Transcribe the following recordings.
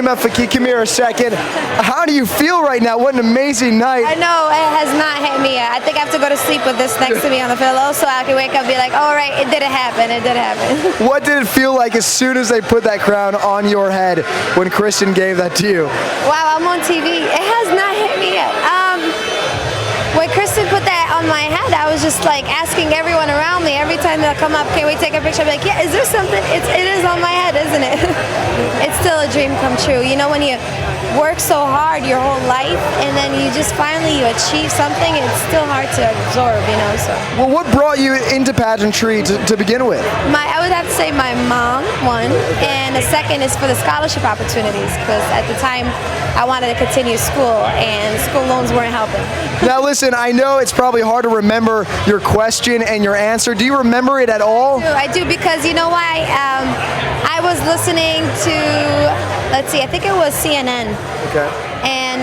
Rima Fakih, come here a second. How do you feel right now? What an amazing night. I know, it has not hit me yet. I think I have to go to sleep with this next to me on the pillow so I can wake up and be like, all right, it did happen, it did happen. What did it feel like as soon as they put that crown on your head when Kristen gave that to you? Wow, I'm on TV. It has not hit me yet. When Kristen put that on my head, I was just like asking everyone around me every time they'll come up, can we take a picture? I'm like, yeah, is there something? It is on my head, isn't it? It's still a dream come true. You know, when you work so hard your whole life and then you just finally achieve something, it's still hard to absorb, you know. So. Well, what brought you into pageantry to begin with? I would have to say my mom, one, and the second is for the scholarship opportunities, because at the time I wanted to continue school and school loans weren't helping. Now listen, I know it's probably hard to remember your question and your answer. Do you remember it at all? I do, because you know why? I was listening to, let's see, I think it was CNN. Okay. And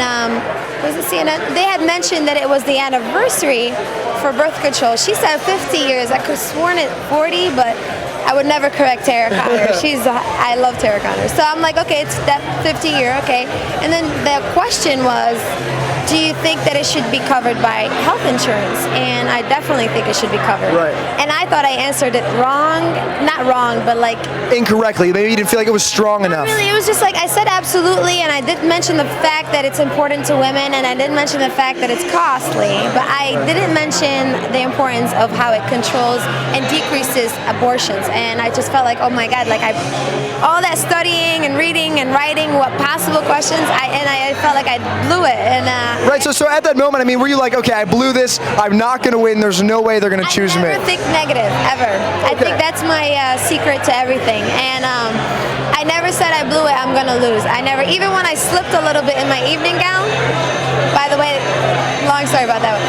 was it CNN? They had mentioned that it was the anniversary for birth control. She said 50 years. I could have sworn it 40, but I would never correct Tara Conner. I love Tara Conner. So I'm like, okay, it's that 50 year, okay. And then the question was, do you think that it should be covered by health insurance? And I definitely think it should be covered. Right. And I thought I answered it wrong. Not wrong, but like... incorrectly. Maybe you didn't feel like it was strong enough. Really, it was just like, I said absolutely, and I did mention the fact that it's important to women, and I did mention the fact that it's costly, but I didn't mention the importance of how it controls and decreases abortions. And I just felt like, oh my God, like all that studying and reading and writing what possible questions, I felt like I blew it. And right, so at that moment, I mean, were you like, okay, I blew this, I'm not going to win, there's no way they're going to choose me? I never think negative, ever. I think that's my secret to everything. And I never said I blew it, I'm going to lose. I never, even when I slipped a little bit in my evening gown, by the way, long story about that one.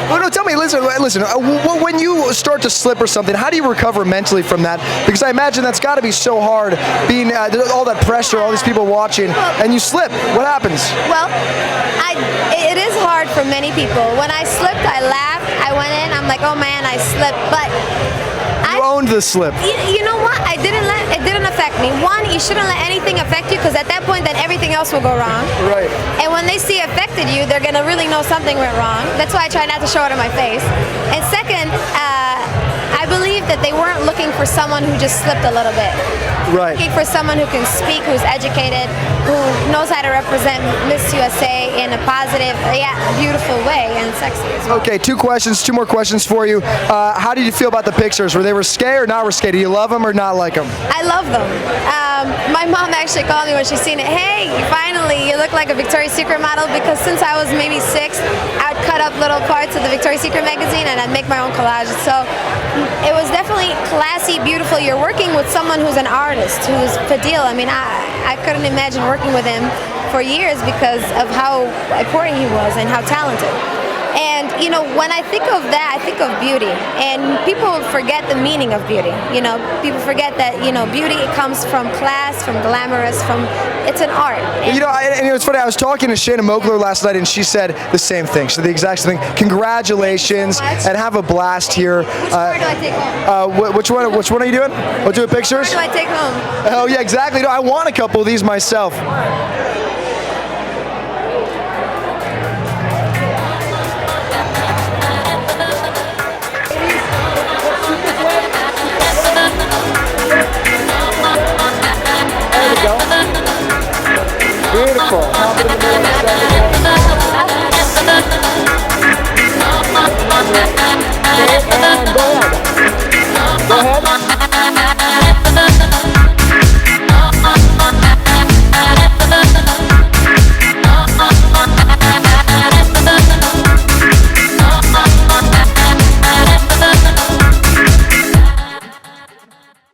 Well, no, tell me, listen, when you start to slip or something, how do you recover mentally from that? Because I imagine that's got to be so hard, being all that pressure, all these people watching, and you slip. What happens? Well, it is hard for many people. When I slipped, I laughed, I went in, I'm like, oh man, I slipped, but you owned the slip. You know what? It didn't affect me. One, you shouldn't let anything affect you, because at that point, then everything else will go wrong. Right. And when they see it affected you, they're gonna really know something went wrong. That's why I try not to show it in my face. And second, I believe that they weren't looking for someone who just slipped a little bit. Right. Looking for someone who can speak, who's educated, who knows how to represent Miss USA in a positive, beautiful way, and sexy as well. Okay, two more questions for you. How did you feel about the pictures? Were they risque or not risque? Do you love them or not like them? I love them. My mom actually called me when she seen it. Hey, finally, you look like a Victoria's Secret model, because since I was maybe 6, I'd cut up little parts of the Victoria's Secret magazine and I'd make my own collages. So it was definitely classy, beautiful. You're working with someone who's an artist, who's Fadil. I mean, I couldn't imagine working with him for years because of how important he was and how talented. And, you know, when I think of that, I think of beauty. And people forget the meaning of beauty. You know, people forget that, you know, beauty comes from class, from glamorous, it's an art. And you know, it's funny, I was talking to Shayna Mogler last night, and she said the same thing. She said the exact same thing. Congratulations, and have a blast here. Which part do I take home? Which one are you doing? We'll do pictures? Which part do I take home? Oh, yeah, exactly. No, I want a couple of these myself.